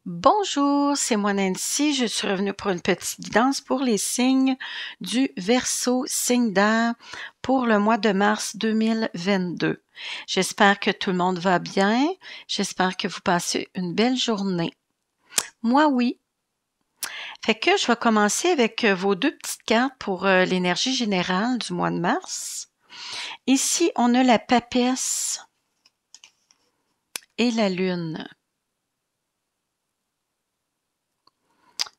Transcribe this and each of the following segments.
Bonjour, c'est moi Nancy. Je suis revenue pour une petite guidance pour les signes du Verseau, signe d'air, pour le mois de mars 2022. J'espère que tout le monde va bien. J'espère que vous passez une belle journée. Moi, oui. Fait que je vais commencer avec vos deux petites cartes pour l'énergie générale du mois de mars. Ici, on a la papesse et la lune.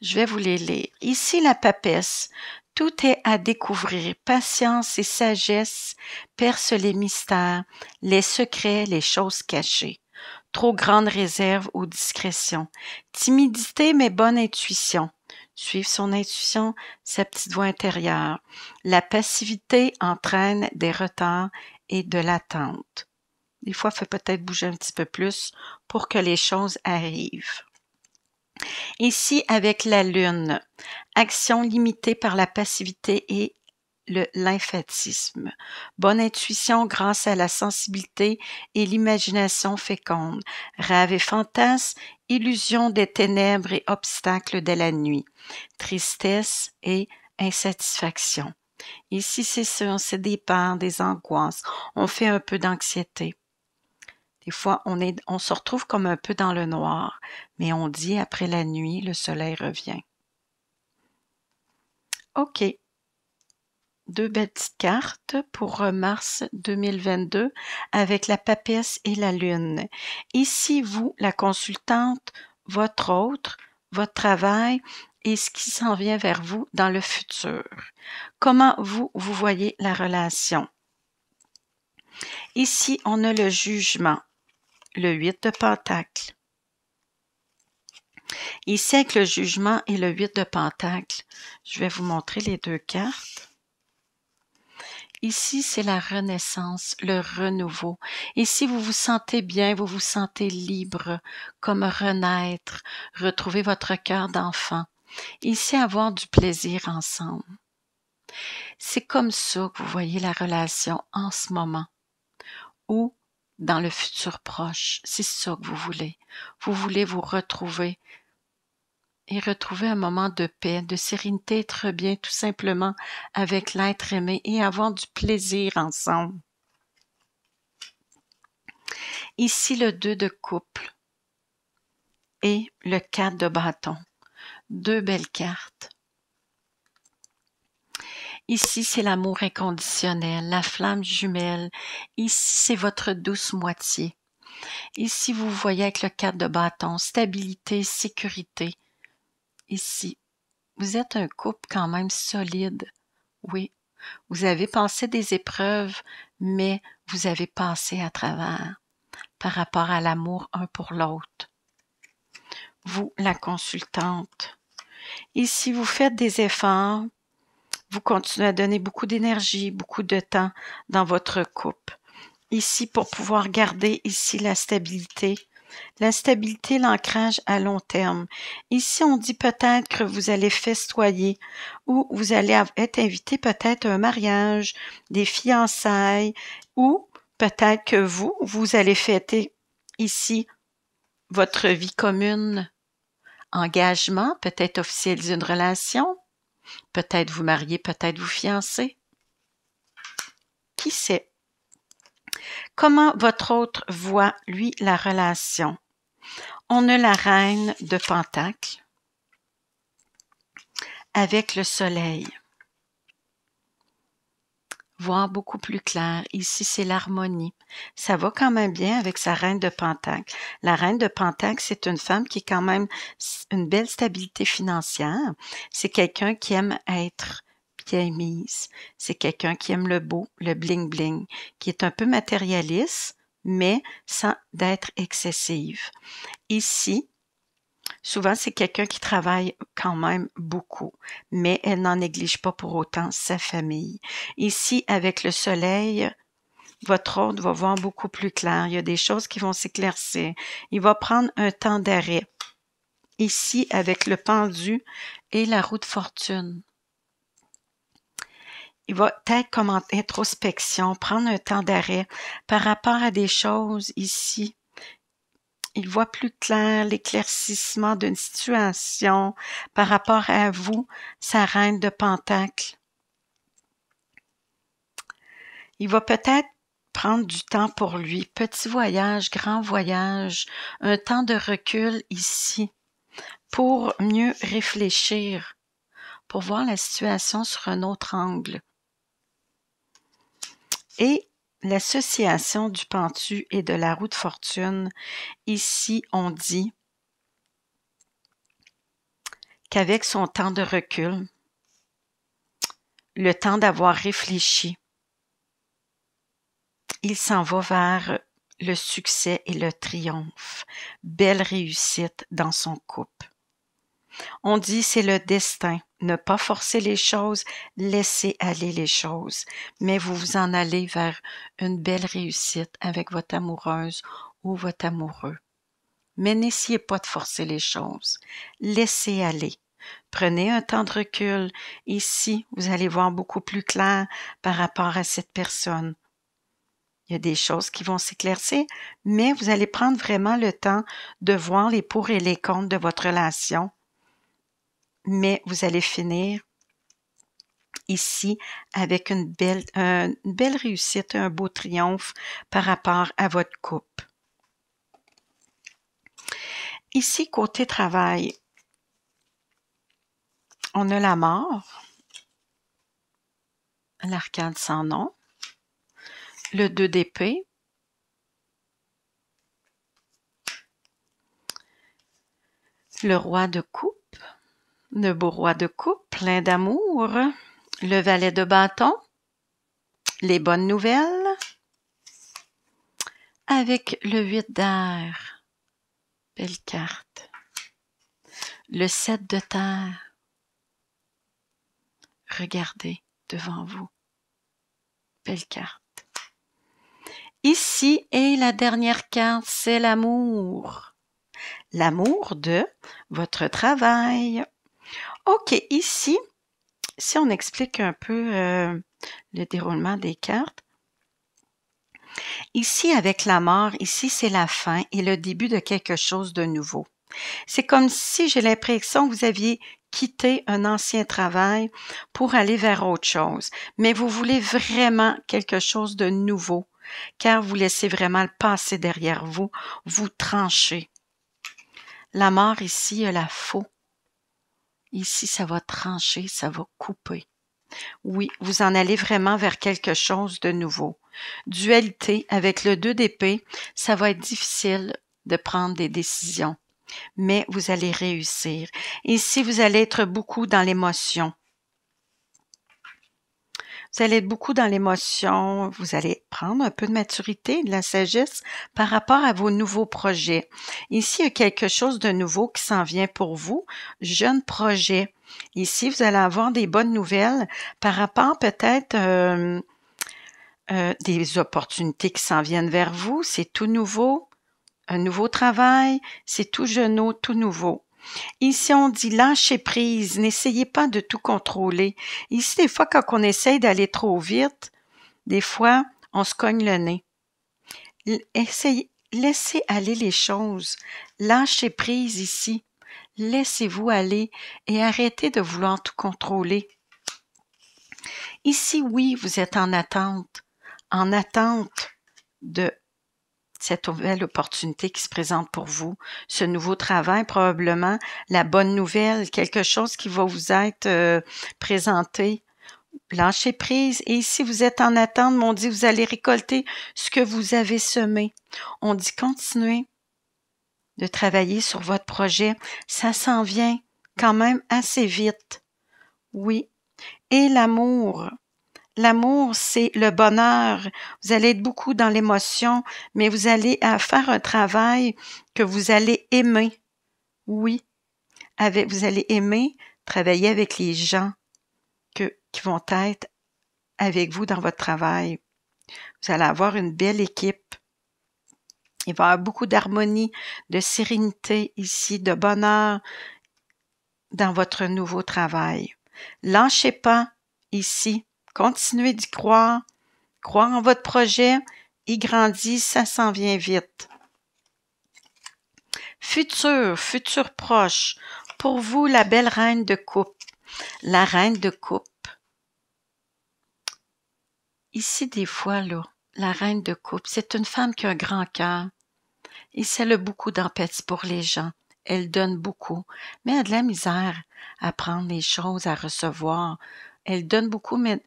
Je vais vous les lire. Ici, la papesse. Tout est à découvrir. Patience et sagesse percent les mystères, les secrets, les choses cachées. Trop grande réserve ou discrétion. Timidité mais bonne intuition. Suivre son intuition, sa petite voix intérieure. La passivité entraîne des retards et de l'attente. Des fois, il faut peut-être bouger un petit peu plus pour que les choses arrivent. Ici, avec la lune, action limitée par la passivité et le lymphatisme. Bonne intuition grâce à la sensibilité et l'imagination féconde. Rêve et fantasmes, illusion des ténèbres et obstacles de la nuit. Tristesse et insatisfaction. Ici, c'est sûr, c'est des peurs, des angoisses. On fait un peu d'anxiété. Des fois, on se retrouve comme un peu dans le noir, mais on dit après la nuit, le soleil revient. OK. Deux belles petites cartes pour mars 2022 avec la papesse et la lune. Ici, vous, la consultante, votre autre, votre travail et ce qui s'en vient vers vous dans le futur. Comment vous voyez la relation? Ici, on a le jugement. Le 8 de Pentacle. Ici, avec le jugement et le 8 de Pentacle, je vais vous montrer les deux cartes. Ici, c'est la renaissance, le renouveau. Ici, vous vous sentez bien, vous vous sentez libre, comme renaître, retrouver votre cœur d'enfant. Ici, avoir du plaisir ensemble. C'est comme ça que vous voyez la relation en ce moment. Ou dans le futur proche. C'est ça que vous voulez. Vous voulez vous retrouver et retrouver un moment de paix, de sérénité, être bien tout simplement avec l'être aimé et avoir du plaisir ensemble. Ici, le 2 de couple et le 4 de bâton. Deux belles cartes. Ici, c'est l'amour inconditionnel, la flamme jumelle. Ici, c'est votre douce moitié. Ici, vous voyez avec le 4 de bâton, stabilité, sécurité. Ici, vous êtes un couple quand même solide. Oui, vous avez passé des épreuves, mais vous avez passé à travers par rapport à l'amour un pour l'autre. Vous, la consultante. Ici, vous faites des efforts, vous continuez à donner beaucoup d'énergie, beaucoup de temps dans votre couple. Ici, pour pouvoir garder ici la stabilité, l'ancrage à long terme. Ici, on dit peut-être que vous allez festoyer ou vous allez être invité peut-être à un mariage, des fiançailles ou peut-être que vous allez fêter ici votre vie commune, engagement, peut-être officialiser une relation, peut-être vous marier, peut-être vous fiancer. Qui sait? Comment votre autre voit, lui, la relation? On a la reine de Pentacle avec le soleil. Voir beaucoup plus clair. Ici, c'est l'harmonie. Ça va quand même bien avec sa reine de Pentacle. La reine de Pentacle, c'est une femme qui a quand même une belle stabilité financière. C'est quelqu'un qui aime être bien mise. C'est quelqu'un qui aime le beau, le bling-bling, qui est un peu matérialiste, mais sans d'être excessive. Ici, souvent, c'est quelqu'un qui travaille quand même beaucoup, mais elle n'en néglige pas pour autant sa famille. Ici, avec le soleil, votre autre va voir beaucoup plus clair. Il y a des choses qui vont s'éclaircir. Il va prendre un temps d'arrêt. Ici, avec le pendu et la roue de fortune. Il va être comme en introspection, prendre un temps d'arrêt par rapport à des choses ici Il voit plus clair l'éclaircissement d'une situation par rapport à vous, sa reine de Pentacles. Il va peut-être prendre du temps pour lui. Petit voyage, grand voyage, un temps de recul ici pour mieux réfléchir, pour voir la situation sur un autre angle. Et l'association du pentu et de la roue de fortune, ici on dit qu'avec son temps de recul, le temps d'avoir réfléchi, il s'en va vers le succès et le triomphe. Belle réussite dans son couple. On dit c'est le destin. Ne pas forcer les choses, laisser aller les choses. Mais vous vous en allez vers une belle réussite avec votre amoureuse ou votre amoureux. Mais n'essayez pas de forcer les choses. Laissez aller. Prenez un temps de recul. Ici, vous allez voir beaucoup plus clair par rapport à cette personne. Il y a des choses qui vont s'éclaircir, mais vous allez prendre vraiment le temps de voir les pour et les contre de votre relation. Mais vous allez finir ici avec une belle réussite, un beau triomphe par rapport à votre couple. Ici, côté travail, on a la mort, l'arcane sans nom, le 2 d'épée, le roi de coupe, le beau roi de coupe, plein d'amour, le valet de bâton, les bonnes nouvelles, avec le 8 d'air, belle carte, le 7 de terre, regardez devant vous, belle carte. Ici est la dernière carte, c'est l'amour. L'amour de votre travail. OK, ici, si on explique un peu le déroulement des cartes, ici avec la mort, ici c'est la fin et le début de quelque chose de nouveau. C'est comme si j'ai l'impression que vous aviez quitté un ancien travail pour aller vers autre chose, mais vous voulez vraiment quelque chose de nouveau, car vous laissez vraiment le passé derrière vous, vous tranchez. La mort ici, il y a la faux. Ici, ça va trancher, ça va couper. Oui, vous en allez vraiment vers quelque chose de nouveau. Dualité avec le 2 d'épée, ça va être difficile de prendre des décisions, mais vous allez réussir. Ici, vous allez être beaucoup dans l'émotion. Vous allez être beaucoup dans l'émotion, vous allez prendre un peu de maturité, de la sagesse par rapport à vos nouveaux projets. Ici, il y a quelque chose de nouveau qui s'en vient pour vous, jeune projet. Ici, vous allez avoir des bonnes nouvelles par rapport peut-être des opportunités qui s'en viennent vers vous. C'est tout nouveau, un nouveau travail, c'est tout jeune, tout nouveau. Ici, on dit lâcher prise, n'essayez pas de tout contrôler. Ici, des fois, quand on essaye d'aller trop vite, des fois, on se cogne le nez. Laissez aller les choses. Lâchez prise ici. Laissez-vous aller et arrêtez de vouloir tout contrôler. Ici, oui, vous êtes en attente de cette nouvelle opportunité qui se présente pour vous, ce nouveau travail, probablement la bonne nouvelle, quelque chose qui va vous être présenté. Lâchez prise. Et si vous êtes en attente, on dit vous allez récolter ce que vous avez semé. On dit continuez de travailler sur votre projet. Ça s'en vient quand même assez vite. Oui. Et l'amour. L'amour, c'est le bonheur. Vous allez être beaucoup dans l'émotion, mais vous allez faire un travail que vous allez aimer. Oui, vous allez aimer travailler avec les gens qui vont être avec vous dans votre travail. Vous allez avoir une belle équipe. Il va y avoir beaucoup d'harmonie, de sérénité ici, de bonheur dans votre nouveau travail. Lâchez pas ici. Continuez d'y croire. Croire en votre projet, il grandit, ça s'en vient vite. futur proche. Pour vous, la belle reine de coupe. La reine de coupe. Ici, des fois, là, la reine de coupe, c'est une femme qui a un grand cœur. Et elle a beaucoup d'empathie pour les gens. Elle donne beaucoup, mais elle a de la misère à prendre les choses, à recevoir. Elle donne beaucoup, mais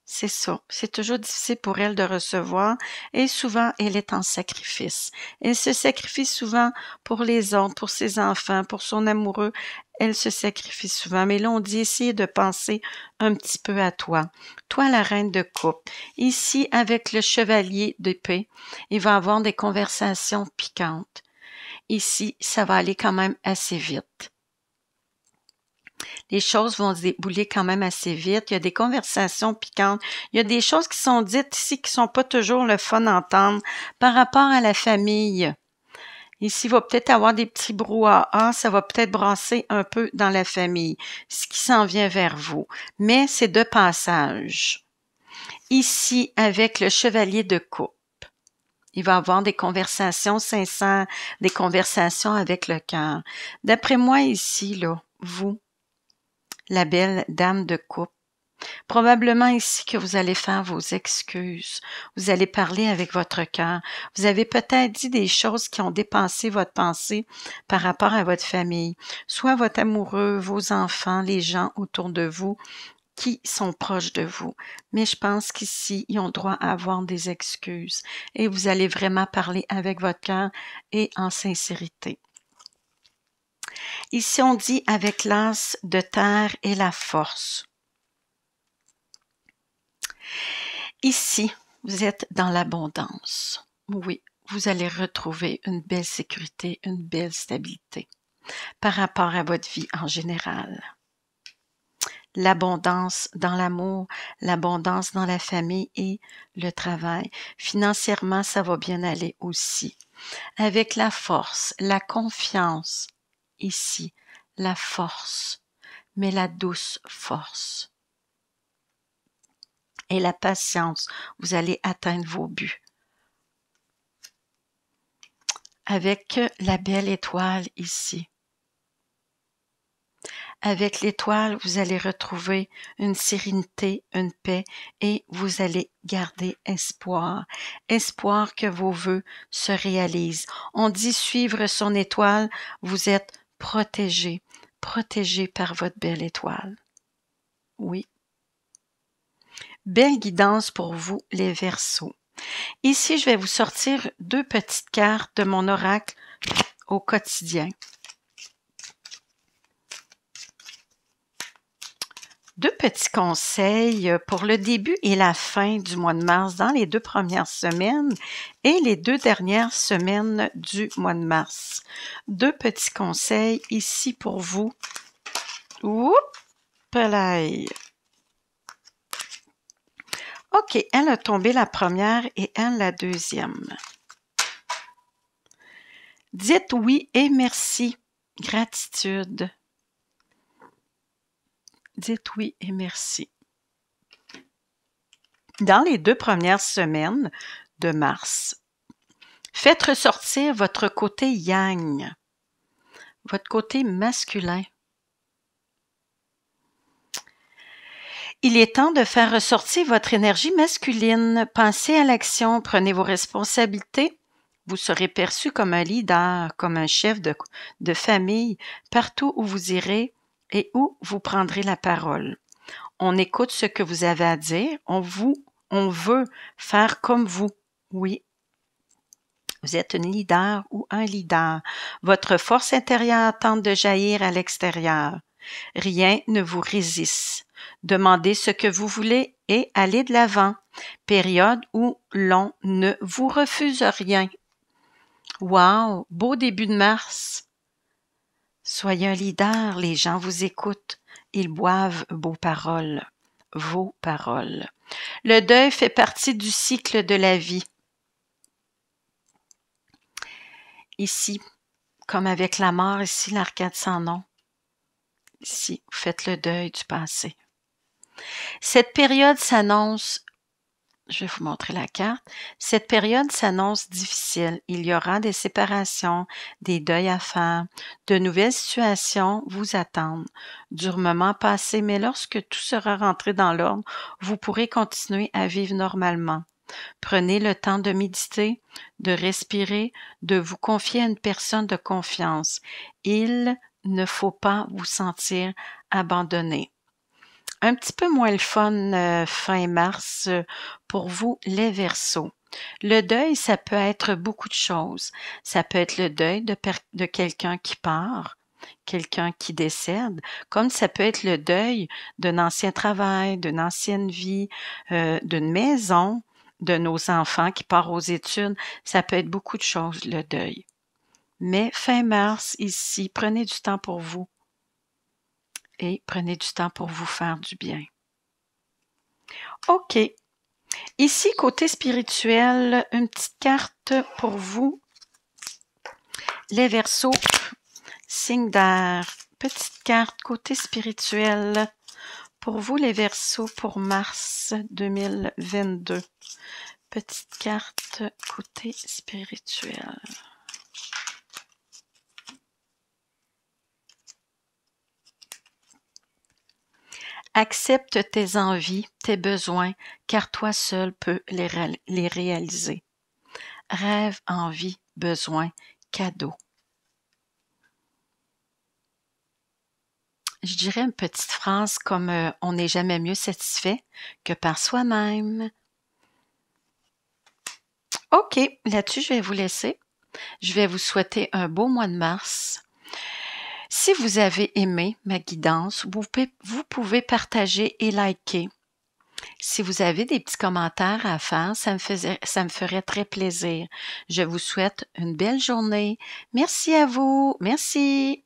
c'est ça. C'est toujours difficile pour elle de recevoir et souvent, elle est en sacrifice. Elle se sacrifie souvent pour les autres, pour ses enfants, pour son amoureux. Elle se sacrifie souvent. Mais là, on dit essayer de penser un petit peu à toi. Toi, la reine de coupe. Ici, avec le chevalier d'épée, il va avoir des conversations piquantes. Ici, ça va aller quand même assez vite. Les choses vont se débouler quand même assez vite. Il y a des conversations piquantes. Il y a des choses qui sont dites ici qui sont pas toujours le fun à entendre par rapport à la famille. Ici, il va peut-être avoir des petits brouhahas. Ça va peut-être brasser un peu dans la famille, ce qui s'en vient vers vous. Mais c'est de passage. Ici, avec le chevalier de coupe. Il va avoir des conversations sincères, des conversations avec le cœur. D'après moi, ici, là, vous, la belle dame de coupe, probablement ici que vous allez faire vos excuses. Vous allez parler avec votre cœur. Vous avez peut-être dit des choses qui ont dépassé votre pensée par rapport à votre famille, soit votre amoureux, vos enfants, les gens autour de vous qui sont proches de vous. Mais je pense qu'ici, ils ont droit à avoir des excuses et vous allez vraiment parler avec votre cœur et en sincérité. Ici, on dit avec l'as de terre et la force. Ici, vous êtes dans l'abondance. Oui, vous allez retrouver une belle sécurité, une belle stabilité par rapport à votre vie en général. L'abondance dans l'amour, l'abondance dans la famille et le travail. Financièrement, ça va bien aller aussi. Avec la force, la confiance, ici, la force, mais la douce force. Et la patience, vous allez atteindre vos buts. Avec la belle étoile ici. Avec l'étoile, vous allez retrouver une sérénité, une paix et vous allez garder espoir. Espoir que vos vœux se réalisent. On dit suivre son étoile, vous êtes protégé, protégé par votre belle étoile. Oui. Belle guidance pour vous, les Verseaux. Ici, je vais vous sortir 2 petites cartes de mon oracle au quotidien. 2 petits conseils pour le début et la fin du mois de mars dans les 2 premières semaines et les 2 dernières semaines du mois de mars. 2 petits conseils ici pour vous. Oups, là. OK, elle a tombé la première et elle la deuxième. Dites oui et merci. Gratitude. Dites oui et merci. Dans les 2 premières semaines de mars, faites ressortir votre côté yang, votre côté masculin. Il est temps de faire ressortir votre énergie masculine. Pensez à l'action, prenez vos responsabilités. Vous serez perçu comme un leader, comme un chef de famille, partout où vous irez et où vous prendrez la parole. On écoute ce que vous avez à dire. On veut faire comme vous. Oui. Vous êtes une leader ou un leader. Votre force intérieure tente de jaillir à l'extérieur. Rien ne vous résiste. Demandez ce que vous voulez et allez de l'avant. Période où l'on ne vous refuse rien. Wow! Beau début de mars. Soyez un leader, les gens vous écoutent. Ils boivent vos paroles. Le deuil fait partie du cycle de la vie. Ici, comme avec la mort, ici, l'arcade sans nom. Ici, vous faites le deuil du passé. Cette période s'annonce Je vais vous montrer la carte. Cette période s'annonce difficile. Il y aura des séparations, des deuils à faire, de nouvelles situations vous attendent. Dur moment passé, mais lorsque tout sera rentré dans l'ordre, vous pourrez continuer à vivre normalement. Prenez le temps de méditer, de respirer, de vous confier à une personne de confiance. Il ne faut pas vous sentir abandonné. Un petit peu moins le fun fin mars pour vous, les Verseaux. Le deuil, ça peut être beaucoup de choses. Ça peut être le deuil de quelqu'un qui part, quelqu'un qui décède, comme ça peut être le deuil d'un ancien travail, d'une ancienne vie, d'une maison, de nos enfants qui partent aux études. Ça peut être beaucoup de choses, le deuil. Mais fin mars, ici, prenez du temps pour vous et prenez du temps pour vous faire du bien. OK. Ici, côté spirituel, une petite carte pour vous. Les Verseaux, signe d'air. Petite carte côté spirituel pour vous, les Verseaux, pour mars 2022. Petite carte côté spirituel. Accepte tes envies, tes besoins, car toi seul peux les réaliser. Rêve, envie, besoin, cadeau. Je dirais une petite phrase comme on n'est jamais mieux satisfait que par soi-même. OK, là-dessus, je vais vous laisser. Je vais vous souhaiter un beau mois de mars. Si vous avez aimé ma guidance, vous pouvez partager et liker. Si vous avez des petits commentaires à faire, ça me ferait très plaisir. Je vous souhaite une belle journée. Merci à vous. Merci.